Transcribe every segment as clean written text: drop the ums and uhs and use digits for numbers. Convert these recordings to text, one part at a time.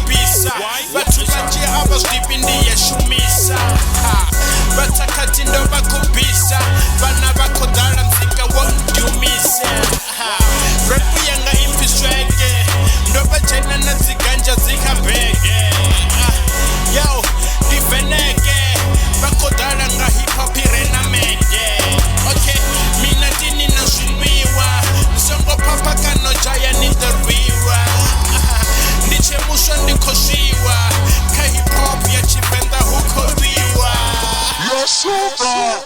kubisa Bathu banje abazwipi ndiyeshumisa Batakati ndo bakubisa Bana bakodala mzika wondumise Repu yanga impisweke Ndo bajena na ziganja zikabege Yo, diveneke Bakodala nga hip hop irena mege Okay, mina dini na shunwiwa Nsongo papa kano jaya nidariwa Ndiche musho ndikoshiwa Ka hip hop ya chipenda hukoriwa You're super.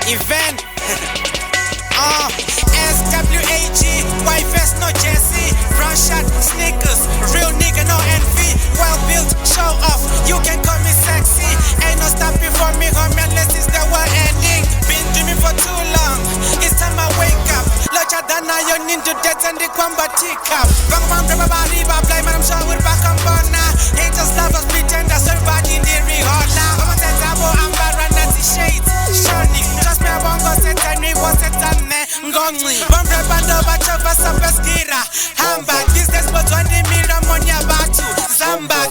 Event SWAG, white vest, no Jesse, brown shot, sneakers, real nigga, no envy, well built, show off, you can call me sexy, ain't no stopping for me, homie, unless it's the world ending, been dreaming for too long, it's time I wake up, Locha Dana, you need to death and the Kwamba teacup, Bang Bang Bang Bang Riba, Play Man, I'm sure we're back on Bona, haters, lovers, pretenders, everybody in the rehola, I'm a Tabo, I'm Baranati Shades, Shani, just me a bongo set and me was set and Ngongli, Bombre Bando, Bachova, Sapeskira, Hambak, this is what 20 million money about to Zambak.